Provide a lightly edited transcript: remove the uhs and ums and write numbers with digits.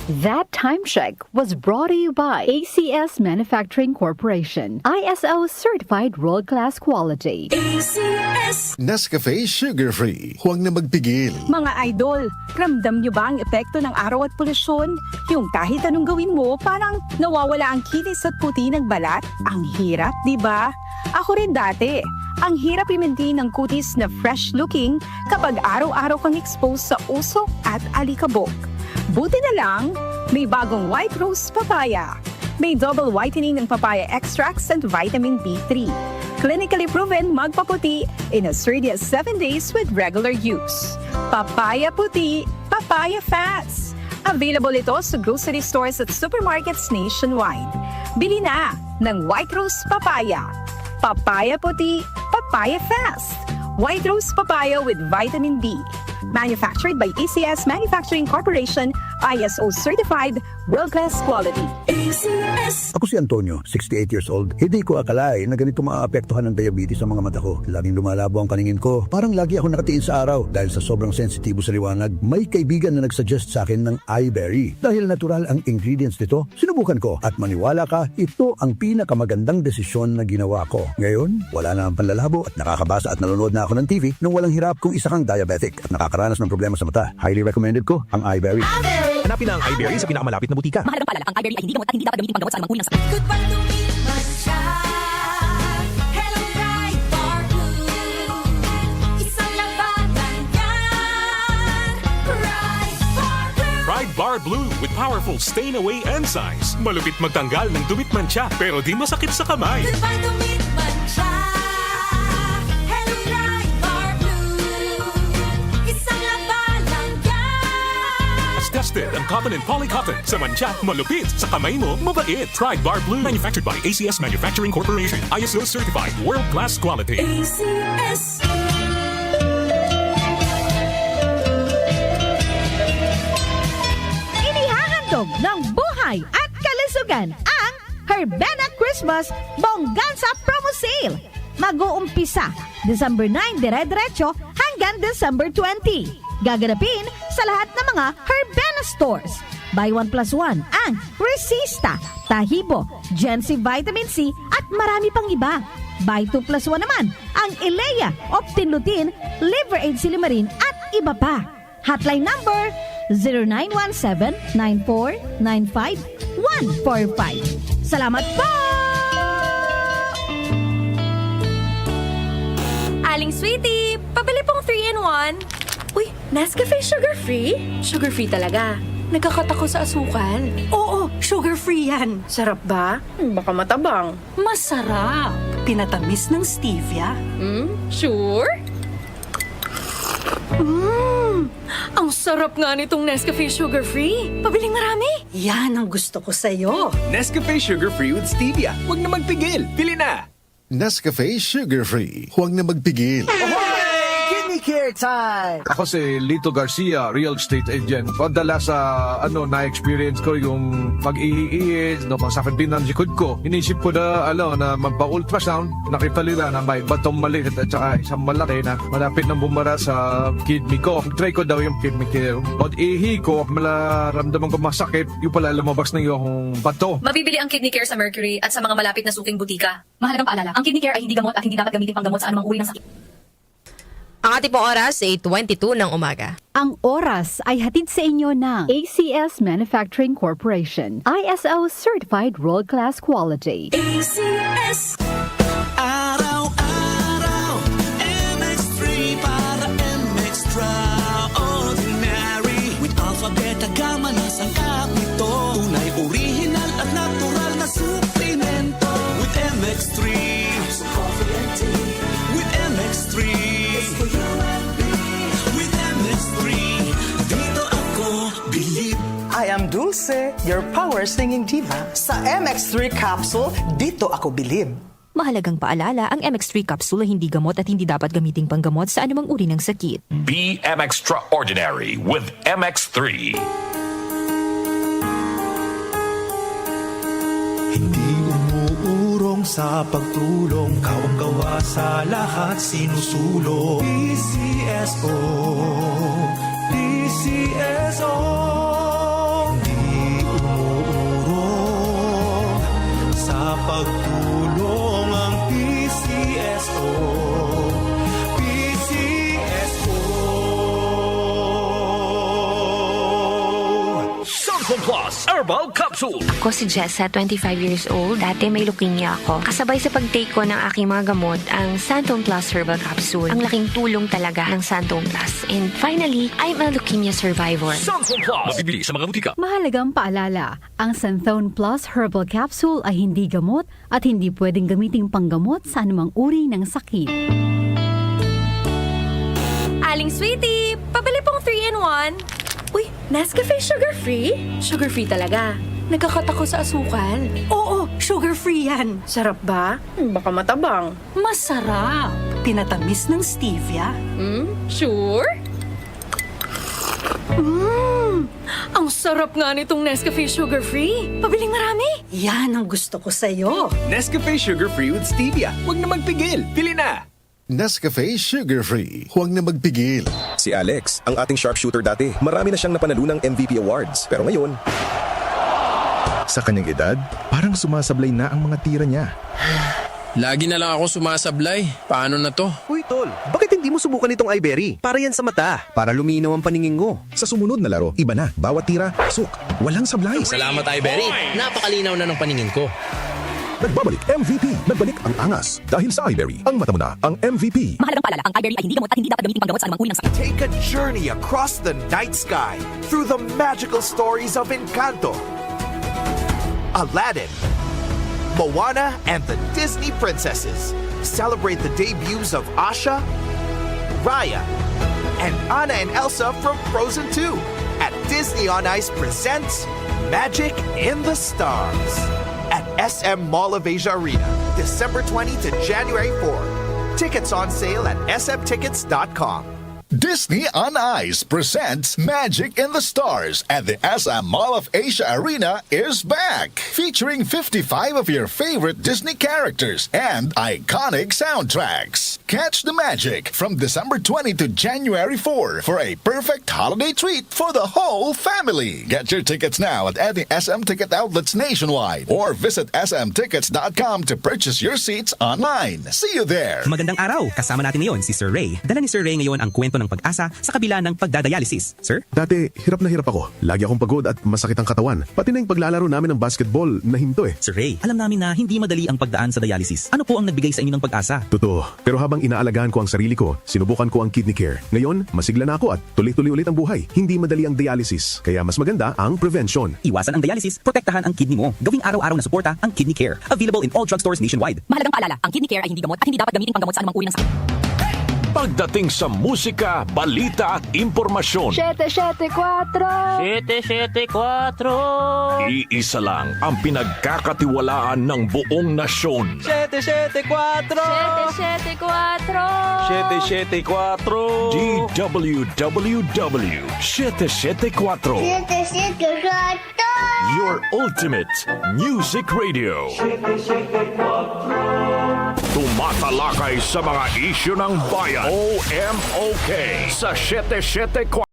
That time check was brought to you by ACS Manufacturing Corporation, ISO certified world-class quality. ACS Nescafe Sugar Free. Huwag na magpigil. Mga idol, ramdam nyo ba ang epekto ng araw at polusyon? Yung kahit anong gawin mo, parang nawawala ang kinis at puti ng balat? Ang hirap, di ba? Ako rin dati. Ang hirap i-maintain ng kutis na fresh-looking kapag araw-araw kang exposed sa usok at alikabok. Buti na lang, may bagong White Rose Papaya. May double whitening ng papaya extracts and vitamin B3. Clinically proven magpaputi in as early as 7 days with regular use. Papaya puti, papaya fast. Available ito sa grocery stores at supermarkets nationwide. Bili na ng White Rose Papaya. Papaya puti, papaya fast. White Rose Papaya with vitamin B. Manufactured by ACS Manufacturing Corporation, ISO certified, world-class quality. ACS. Ako si Antonio, 68 years old. Hindi ko akalain na ganito maaapektuhan ng diabetes sa mga mata ko. Laging lumalabo ang paningin ko. Parang lagi ako nakatiin sa araw. Dahil sa sobrang sensitibo sa liwanag, may kaibigan na nagsuggest sa akin ng iBerry. Dahil natural ang ingredients nito, sinubukan ko. At maniwala ka, ito ang pinakamagandang desisyon na ginawa ko. Ngayon, wala na ang panlalabo at nakakabasa at nanonood na ako ng TV nung walang hirap kung isa kang diabetic at nakakaranas ng problema sa mata. Highly recommended ko ang iBerry. Hanapin ang iBerry sa pinakamalapit na butika. Mahalagang paalala, ang iBerry ay hindi gamot at hindi dapat gamitin pang gamot sa anumang uri ng sakit. Goodbye to me, Masya. Hello, Bright Bar Blue. Isang labanan yan. Bright Bar Blue. Pride Bar Blue with powerful stain-away enzymes. Malupit magtanggal ng dumit mancha pero di masakit sa kamay. Goodbye to me, Masya. Hello, Bright Bar Blue. Isang labanan yan. As tested ang cotton and polycotton. Sa mancha, malupit. Sa kamay mo, mabait. Pride Bar Blue. Manufactured by ACS Manufacturing Corporation. ISO certified. World-class quality. ACS. Inihahandog ng buhay at kalusugan ang Herbena Christmas Bongganza Promo Sale. Mag-uumpisa December 9 dire-diretso hanggang December 20. Gaganapin sa lahat ng mga Herbena stores. Buy 1 plus 1 ang Resista, Tahibo, Gensi Vitamin C at marami pang iba. Buy 2 plus 1 naman ang Ilea, Optinlutin, Liver Aid Silimarin at iba pa. Hotline number 0917-9495-145. Salamat po! Aling Sweetie, pabili pong 3-in-1. Uy, Nescafe sugar-free? Sugar-free talaga. Nagkakatako sa asukal. Oo, sugar-free yan. Sarap ba? Baka matabang. Masarap. Pinatamis ng stevia. Sure? Ang sarap nga nitong Nescafe sugar-free. Pabiling marami. Yan ang gusto ko sa'yo. Nescafe Sugar Free with Stevia. Huwag na magpigil. Pili na! Nescafe Sugar Free. Huwag na magpigil. Care time! Ako si Lito Garcia, real estate agent. Padala sa na-experience ko yung pag-iiis, masakit din ang likod ko. Inisip ko na, na magpa-ultrasound. Nakita nila na may batong maliit at saka isang malaki na malapit na bumara sa kidney ko. Try ko daw yung kidney care. Pag-ihi ko, malaramdaman ko masakit, yung pala lumabas na yung bato. Mabibili ang kidney care sa Mercury at sa mga malapit na suking butika. Mahalagang paalala, ang kidney care ay hindi gamot at hindi dapat gamitin pang gamot sa anumang uri ng sakit. Ang ating pong oras ay 8:22 ng umaga. Ang oras ay hatid sa inyo ng ACS Manufacturing Corporation, ISO certified world-class quality. ACS. Araw-araw, MX3 para MX-Traordinary. With alpha, beta, gamma na sangkap nito. Tunay, original at natural na suplemento. With MX3, so coffee and tea. With MX3, it's for you and me. With MX3, dito ako believe. I am Dulce, your power singing diva. Sa MX3 capsule, dito ako bilib. Mahalagang paalala, ang MX3 capsule ay hindi gamot at hindi dapat gamiting panggamot sa anumang uri ng sakit. Be MX-Traordinary with MX3. Hindi umuurong sa pagtulong, kawang-gawa sa lahat sinusulong. PCSO, PCSO. Hindi Samsung Plus Herbal Capsule. Ako si Jessa, 25 years old. Dati may leukemia ako. Kasabay sa pag-take ko ng aking mga gamot, ang Santon Plus Herbal Capsule. Ang laking tulong talaga ng Santon Plus. And finally, I'm a leukemia survivor. Samsung Plus. Mabibili sa mga butika. Mahalagang paalala, ang Santhone Plus Herbal Capsule ay hindi gamot at hindi pwedeng gamiting panggamot sa anumang uri ng sakit. Aling Sweetie, pabili pong 3-in-1. Uy, Nescafe sugar-free? Sugar-free talaga. Nagkakata ko sa asukal. Oo, sugar-free yan. Sarap ba? Baka matabang. Masarap. Pinatamis ng stevia. Sure? Ang sarap nga nitong Nescafe sugar-free. Pabiling marami. Yan ang gusto ko sa'yo. Nescafe Sugar Free with Stevia. Huwag na magpigil. Pili na! Nescafe Sugar Free. Huwag na magpigil. Si Alex, ang ating sharpshooter dati. Marami na siyang napanalunang MVP awards. Pero ngayon, sa kanyang edad, parang sumasablay na ang mga tira niya. Lagi na lang ako sumasablay. Paano na to? Uy, tol. Bakit hindi mo subukan itong iBerry? Para yan sa mata. Para luminaw ang paningin ko. Sa sumunod na laro, iba na. Bawat tira, pasok. Walang sablay. Salamat, iBerry. Napakalinaw na ng paningin ko. Nagbabalik MVP. Nagbalik ang angas. Dahil sa iBerry, ang mata mo na ang MVP. Mahalagang paalala, ang iBerry ay hindi gamot at hindi dapat gamitin panggamot sa anumang uri ng sakit. Take a journey across the night sky through the magical stories of Encanto, Aladdin, Moana, and the Disney princesses. Celebrate the debuts of Asha, Raya, and Anna and Elsa from Frozen 2 at Disney on Ice presents Magic in the Stars at SM Mall of Asia Arena, December 20 to January 4. Tickets on sale at smtickets.com. Disney on Ice presents Magic in the Stars at the SM Mall of Asia Arena is back, featuring 55 of your favorite Disney characters and iconic soundtracks. Catch the magic from December 20 to January 4 for a perfect holiday treat for the whole family. Get your tickets now at any SM ticket outlets nationwide or visit smtickets.com to purchase your seats online. See you there. Magandang araw! Kasama natin ngayon si Sir Ray. Dala ni Sir Ray ngayon ang kwento ng pag-asa sa kabila ng pagdadialysis. Sir? Dati, hirap na hirap ako. Lagi akong pagod at masakit ang katawan. Pati na yung paglalaro namin ng basketball, nahinto eh. Sir Ray, alam namin na hindi madali ang pagdaan sa dialysis. Ano po ang nagbigay sa inyo ng pag-asa? Totoo. Pero habang inaalagaan ko ang sarili ko, sinubukan ko ang kidney care. Ngayon, masigla na ako at tuloy-tuloy ulit ang buhay. Hindi madali ang dialysis. Kaya mas maganda ang prevention. Iwasan ang dialysis, protektahan ang kidney mo. Gawing araw-araw na suporta ang kidney care. Available in all drugstores nationwide. Mahalagang paalala, ang kidney care ay hindi gamot at hindi dapat gamitin panggamot sa anumang uri ng sakit. Pagdating sa musika, balita at impormasyon, 774 774 iisa lang ang pinagkakatiwalaan ng buong nasyon. 774 774 774 DWWW 774 Your ultimate music radio. Tumatalakay sa mga isyu ng bayan. OMOK sa 774